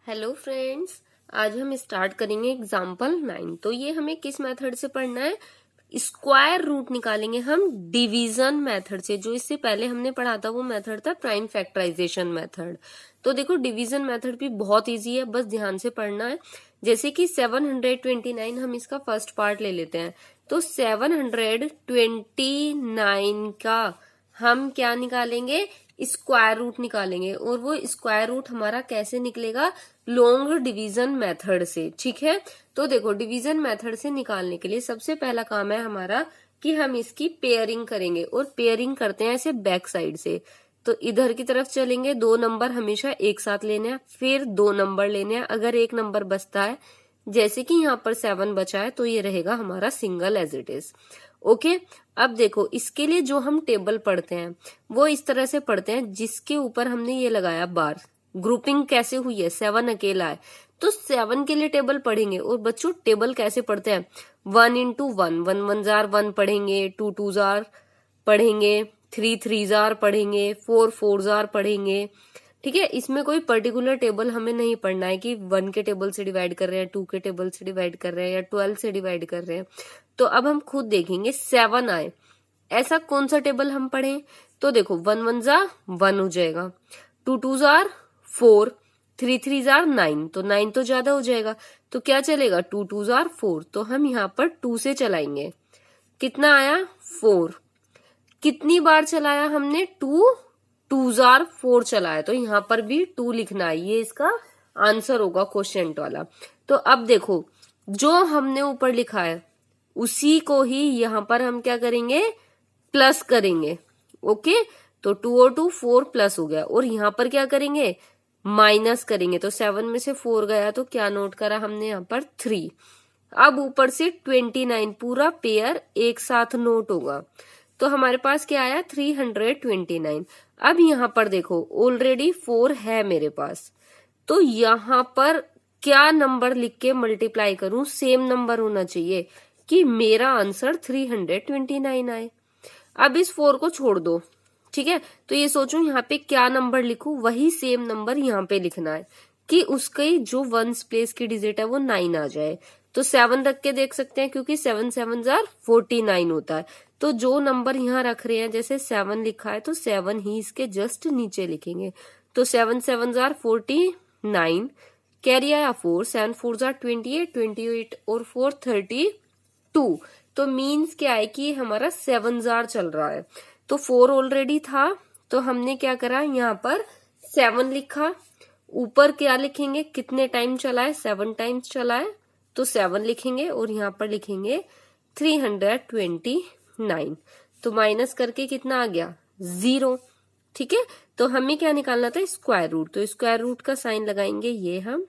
Hello friends, आज हम start करेंगे एग्जाम्पल 9। तो ये हमें किस मेथड से पढ़ना है? स्क्वायर रूट निकालेंगे हम डिवीजन मेथड से। जो इससे पहले हमने पढ़ा था वो मेथड था प्राइम फैक्टराइजेशन मेथड। तो देखो डिवीजन मेथड भी बहुत इजी है, बस ध्यान से पढ़ना है। जैसे कि 729 हम इसका फर्स्ट पार्ट ले लेते हैं। तो 729 का हम क्या निकालेंगे? स्क्वायर रूट निकालेंगे। और वो स्क्वायर रूट हमारा कैसे निकलेगा? लॉन्ग डिवीजन मेथड से। ठीक है, तो देखो डिवीजन मेथड से निकालने के लिए सबसे पहला काम है हमारा कि हम इसकी पेयरिंग करेंगे। और पेयरिंग करते हैं ऐसे बैक साइड से। तो इधर की तरफ चलेंगे, 2 नंबर हमेशा एक साथ लेने हैं, फिर 2 नंबर लेने हैं। अगर एक नंबर बचता है, जैसे कि यहाँ पर 7 बचा है, तो ये रहेगा हमारा single as it is. Okay, अब देखो इसके लिए जो हम टेबल पढ़ते हैं वो इस तरह से पढ़ते हैं, जिसके ऊपर हमने ये लगाया बार। ग्रुपिंग कैसे हुई है? 7 अकेला है, तो 7 के लिए टेबल पढ़ेंगे। और बच्चों टेबल कैसे पढ़ते हैं? 1 into 1, 1 1 जार 1 पढ़ेंगे, 2 2 जार पढ़ेंगे, 3 3 जार पढ़ेंगे, 4 4 जार पढ़ेंगे। ठीक है, इसमें कोई पर्टिकुलर टेबल हमें नहीं पढ़ना है कि 1 के टेबल से डिवाइड कर रहे हैं, 2 के टेबल से डिवाइड कर रहे हैं, या 12 से डिवाइड कर रहे हैं। तो अब हम खुद देखेंगे 7 आए, ऐसा कौन सा टेबल हम पढ़ें? तो देखो 1 1 जा 1 हो जाएगा, 2 2 जार 4, 3 3 जार 9, तो 9 तो ज्यादा हो जाएगा। तो क्या चलेगा? 2 2 जार 4, तो हम यहाँ पर 2 से चलाएंगे। कितना आया? 4। कितनी बार चलाया हमने? 2 2 जार 4 चलाया, तो यहाँ पर भी 2 लिखना है। ये इसका आंसर होगा क्वेश्चन वाला। तो अब देखो जो हमने ऊपर लिखा है उसी को ही यहाँ पर हम क्या करेंगे? प्लस करेंगे। ओके, तो 2 और 2 4 प्लस हो गया। और यहाँ पर क्या करेंगे? माइनस करेंगे। तो 7 में से 4 गया, तो क्या नोट करा हमने यहाँ पर? 3। अब ऊपर से 29 पूरा पेयर एक साथ नोट होगा। तो हमारे पास क्या आया? 329। अब यहाँ पर देखो ऑलरेडी 4 है मेरे पास, तो यहाँ पर क्या नंबर लिख के मल्टीप्लाई करूं? सेम नंबर होना चाहिए कि मेरा आंसर 329 आए। अब इस 4 को छोड़ दो। ठीक है, तो ये सोचो यहाँ पे क्या नंबर लिखूं? वही सेम नंबर यहाँ पे लिखना है कि उसकी जो 1s प्लेस की डिजिट है वो 9 आ जाए। तो 7 रख के देख सकते हैं, क्योंकि 7 7 जार 49 होता है। तो जो नंबर यहाँ रख रहे हैं, जैसे 7 लिखा है तो 7 ही इसके जस्ट नीचे लिखेंगे। तो 7 7 जार 49, कैरी आया 4, 7 4 जार 28, 28 और 4 32। तो मीन्स क्या है कि हमारा 7 जार चल रहा है। तो 4 ऑलरेडी था, तो हमने क्या करा? यहाँ पर 7 लिखा। ऊपर क्या लिखेंगे? कितने टाइम चला है? 7 टाइम्स चला है, तो 7 लिखेंगे। और यहाँ पर लिखेंगे 329। तो माइनस करके कितना आ गया? 0। ठीक है, तो हमें क्या निकालना था? Square root. तो स्क्वायर रूट का साइन लगाएंगे ये हम।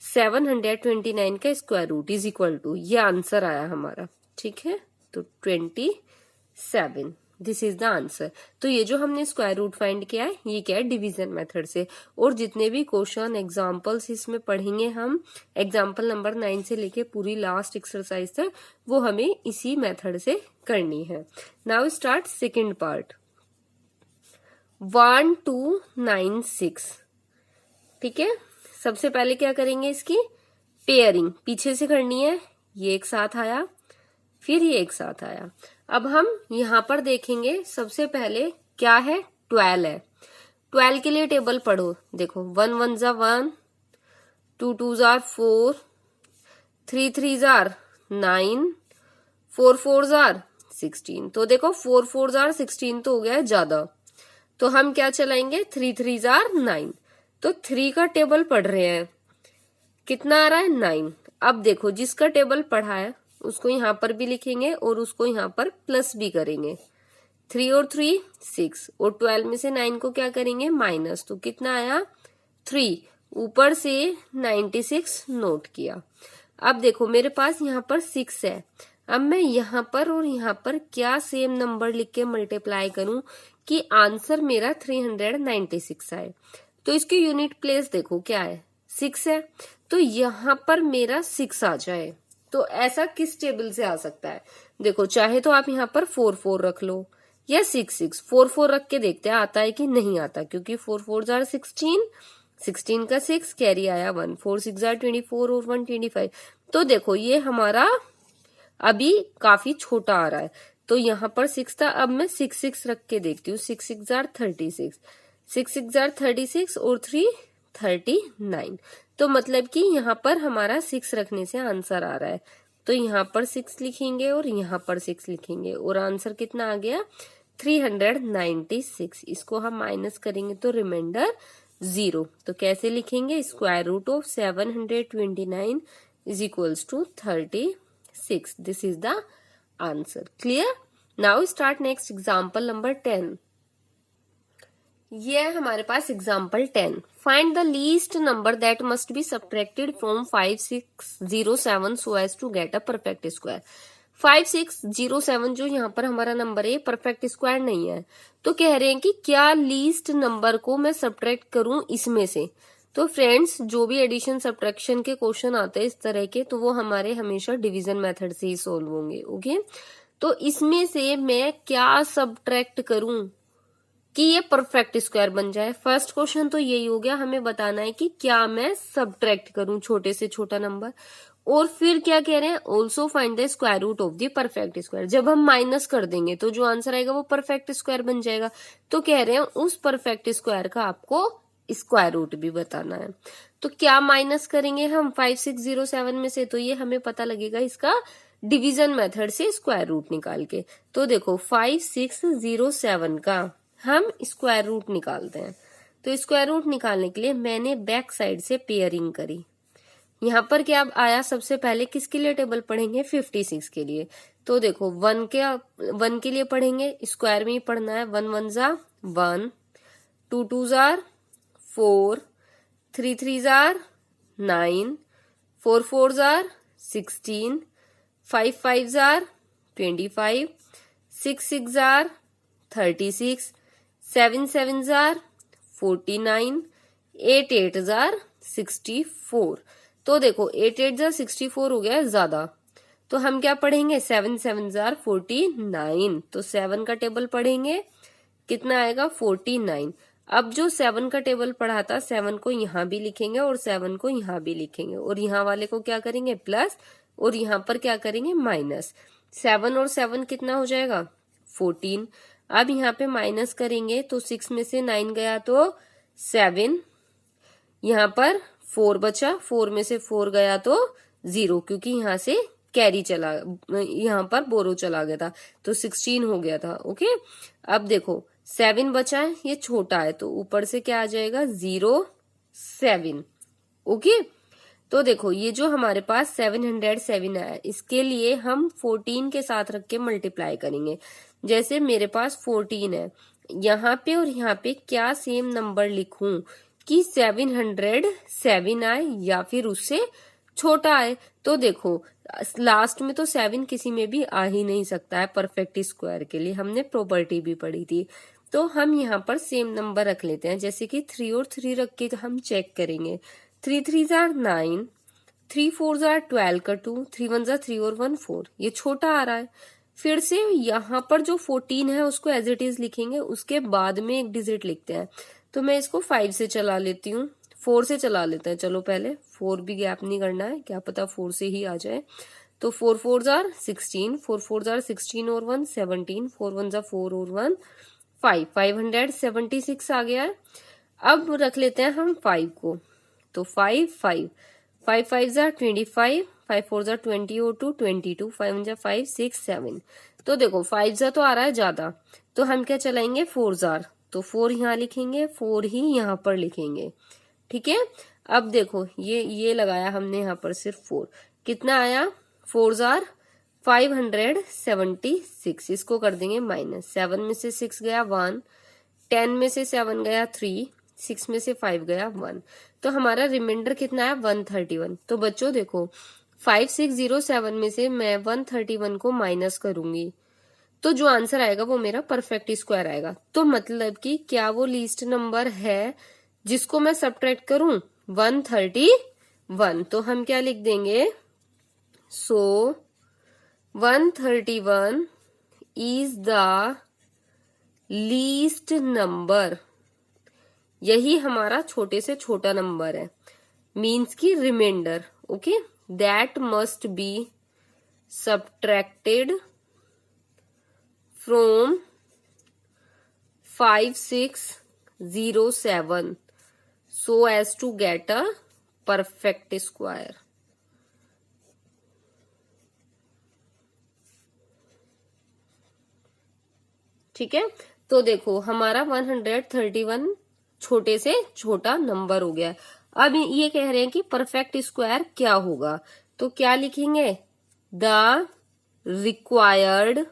729 का square root is equal to, ये आंसर आया हमारा। ठीक है, तो 27, दिस इज द आंसर। तो ये जो हमने स्क्वायर रूट फाइंड किया है, ये क्या है? डिवीजन मेथड से। और जितने भी क्वेश्चन एग्जांपल्स इसमें पढ़ेंगे हम, एग्जांपल नंबर 9 से लेके पूरी लास्ट एक्सरसाइज तक, वो हमें इसी मेथड से करनी है। Now start second part. 1296। ठीक है, सबसे पहले क्या करेंगे? इसकी पेयरिंग पीछे से करनी है। ये एक साथ आया, फिर ये एक साथ आया। अब हम यहाँ पर देखेंगे सबसे पहले क्या है? 12 है। 12 के लिए टेबल पढ़ो। देखो 1 1 जा 1, 2 2 जार 4, 3 3 जार 9, 4 4 जार 16। तो देखो 4 4 जार 16 तो हो गया है ज्यादा। तो हम क्या चलाएंगे? 3 3 जार 9। तो 3 का टेबल पढ़ रहे हैं, कितना आ रहा है? 9। अब देखो जिसका टेबल पढ़ा है उसको यहाँ पर भी लिखेंगे और उसको यहाँ पर प्लस भी करेंगे। 3 और 3 6, और 12 में से 9 को क्या करेंगे? माइनस। तो कितना आया? 3। ऊपर से 96 नोट किया। अब देखो मेरे पास यहाँ पर 6 है। अब मैं यहाँ पर और यहाँ पर क्या सेम नंबर लिख के मल्टीप्लाई करूं कि आंसर मेरा 396 आए? तो इसकी यूनिट प्लेस देखो क्या है? 6 है, तो यहाँ पर मेरा 6 आ जाए। तो ऐसा किस टेबल से आ सकता है? देखो चाहे तो आप यहाँ पर 4 4 रख लो, या 6 6। 4 4 रख के देखते हैं आता है कि नहीं आता, क्योंकि 4 4 जार 16, 16 का 6 कैरी आया 1, 4 6 24 और 1 25। तो देखो ये हमारा अभी काफी छोटा आ रहा है, तो यहाँ पर 6 था, अब मैं 6 6 रख के देखती हूँ। 6 6 36, 6 6 36 और 3 39। तो मतलब कि यहाँ पर हमारा 6 रखने से आंसर आ रहा है, तो यहाँ पर 6 लिखेंगे और यहाँ पर 6 लिखेंगे और आंसर कितना आ गया 396। इसको हम माइनस करेंगे तो रिमाइंडर 0। तो कैसे लिखेंगे, square root of 729 is equals to 36। This is the answer. Clear? Now start next example number 10। ये है हमारे पास example 10। Find the least number that must be subtracted from 5607 so as to get a perfect square. 5607 जो यहाँ पर हमारा number है, perfect square नहीं है, तो कह रहे हैं कि क्या लीस्ट नंबर को मैं सब्ट्रैक्ट करूं इसमें से। तो फ्रेंड्स, जो भी एडिशन सब्ट्रैक्शन के क्वेश्चन आते हैं इस तरह के, तो वो हमारे हमेशा डिवीजन मेथड से ही सोल्व होंगे। ओके, तो इसमें से मैं क्या सब्ट्रैक्ट करूं कि ये परफेक्ट स्क्वायर बन जाए। फर्स्ट क्वेश्चन तो यही हो गया, हमें बताना है कि क्या मैं सब्ट्रैक्ट करूं छोटे से छोटा नंबर। और फिर क्या कह रहे हैं, also find the square root of the perfect square. जब हम माइनस कर देंगे तो जो आंसर आएगा वो परफेक्ट स्क्वायर बन जाएगा। तो कह रहे हैं उस परफेक्ट स्क्वायर का आपको स्क्वायर रूट भी बताना है। तो क्या माइनस करेंगे हम 5607 में से, तो ये हमें पता लगेगा इसका डिवीजन मेथड से स्क्वायर रूट निकाल के। तो देखो 5607 का हम स्क्वायर रूट निकालते हैं। तो स्क्वायर रूट निकालने के लिए मैंने बैक साइड से पेयरिंग करी। यहाँ पर क्या आया, सबसे पहले किसके लिए टेबल पढ़ेंगे, 56 के लिए। तो देखो 1 के लिए पढ़ेंगे, स्क्वायर में ही पढ़ना है। 1 1 जा 1, 2 2 jar 4, 3 3 jar 9, 4 4 jar 16, 5 5 jar 25, 6 6 jar 36, 7 7 jar 49, 8 8 jar 64। तो देखो 8 8 जार 64 हो गया ज्यादा, तो हम क्या पढ़ेंगे, 7 7 जार 49। तो 7 का टेबल पढ़ेंगे, कितना आएगा 49। अब जो 7 का टेबल पढ़ा था, 7 को यहाँ भी लिखेंगे और 7 को यहाँ भी लिखेंगे, और यहाँ वाले को क्या करेंगे प्लस, और यहाँ पर क्या करेंगे माइनस। 7 और 7 कितना हो जाएगा 14। अब यहाँ पे माइनस करेंगे तो 6 में से 9 गया तो 7, यहाँ पर 4 बचा, 4 में से 4 गया तो 0, क्योंकि यहाँ से कैरी चला, यहाँ पर बोरो चला गया था, तो 16 हो गया था। ओके, अब देखो 7 बचा है, ये छोटा है, तो ऊपर से क्या आ जाएगा 0 7। ओके, तो देखो ये जो हमारे पास 707 आया, इसके लिए हम 14 के साथ रख के मल्टीप्लाई करेंगे। जैसे मेरे पास 14 है यहाँ पे, और यहाँ पे क्या सेम नंबर लिखूं कि 707 आए या फिर उससे छोटा आए। तो देखो लास्ट में तो 7 किसी में भी आ ही नहीं सकता है परफेक्ट स्क्वायर के लिए, हमने प्रॉपर्टी भी पढ़ी थी। तो हम यहाँ पर सेम नंबर रख लेते हैं, जैसे कि 3 और 3 रख के हम चेक करेंगे। 3 3 जार 9, 3 4 जार 12 का 2, 3 1 जार 3 और 1 4, ये छोटा आ रहा है। फिर से यहाँ पर जो 14 है उसको एज इट इज लिखेंगे, उसके बाद में एक डिजिट लिखते हैं। तो मैं इसको 5 से चला लेती हूँ, 4 से चला लेते हैं। चलो पहले 4 भी गैप नहीं करना है, क्या पता 4 से ही आ जाए। तो 4 4 जार 16, 4 4 जार 16 और 1 17, 4 1 जार 4 और 1 5, 576 आ गया है। अब रख लेते हैं हम 5 को, तो 5 5 5 5 जार 25, 5 4 जार 20 और 2 22, 5 1 जार 5 6 7। तो देखो 5 जार तो आ रहा है ज्यादा, तो हम क्या चलाएंगे 4 जार, तो 4 यहाँ लिखेंगे, 4 ही यहाँ पर लिखेंगे। ठीक है, अब देखो ये लगाया हमने यहाँ पर सिर्फ 4, कितना आया 4 जार 576। इसको कर देंगे माइनस, 7 में से 6 गया 1, 10 में से 7 गया 3, 6 में से 5 गया 1, तो हमारा रिमाइंडर कितना है 131। तो बच्चों देखो 5607 में से मैं 131 को माइनस करूंगी, तो जो आंसर आएगा वो मेरा परफेक्ट स्क्वायर आएगा। तो मतलब कि क्या वो लीस्ट नंबर है जिसको मैं सब्ट्रैक्ट करूं 131। तो हम क्या लिख देंगे, so 131 is the least number यही हमारा छोटे से छोटा नंबर है, मीन्स की remainder. Okay, that must be subtracted from 5607 so as to get a perfect square। ठीक है, तो देखो हमारा 131 छोटे से छोटा नंबर हो गया। अब ये कह रहे हैं कि परफेक्ट स्क्वायर क्या होगा, तो क्या लिखेंगे, the required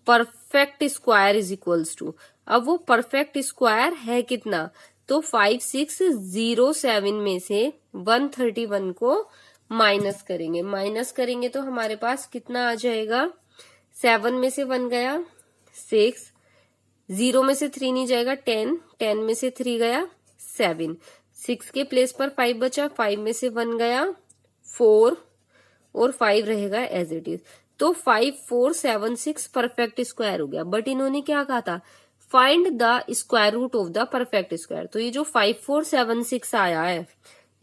perfect square is equals to, अब वो परफेक्ट स्क्वायर है कितना, तो 5607 में से 131 को माइनस करेंगे, माइनस करेंगे तो हमारे पास कितना आ जाएगा, 7 में से 1 गया 6, 0 में से 3 नहीं जाएगा 10, 10 में से 3 गया 7, 6 के प्लेस पर 5 बचा, 5 में से 1 गया 4 और 5 रहेगा एज इट इज। तो 5476 परफेक्ट स्क्वायर हो गया। बट इन्होंने क्या कहा था, find the square root of the perfect square. तो ये जो 5476 आया है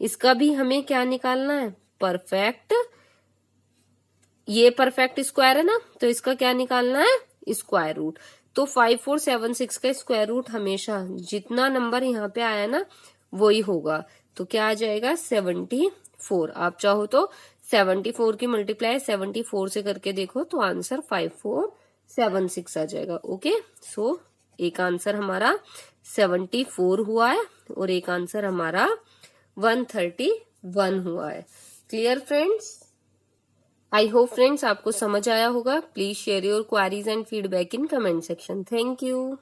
इसका भी हमें क्या निकालना है, परफेक्ट, ये परफेक्ट स्क्वायर है ना, तो इसका क्या निकालना है, स्क्वायर रूट। तो 5476 का स्क्वायर रूट हमेशा जितना नंबर यहाँ पे आया ना वही होगा, तो क्या आ जाएगा 74। आप चाहो तो 74 की मल्टीप्लाई 74 से करके देखो तो आंसर 5476 आ जाएगा। ओके, सो एक आंसर हमारा 74 हुआ है और एक आंसर हमारा 131 हुआ है। Clear friends? I hope friends आपको समझ आया होगा। Please share your queries and feedback in comment section. Thank you.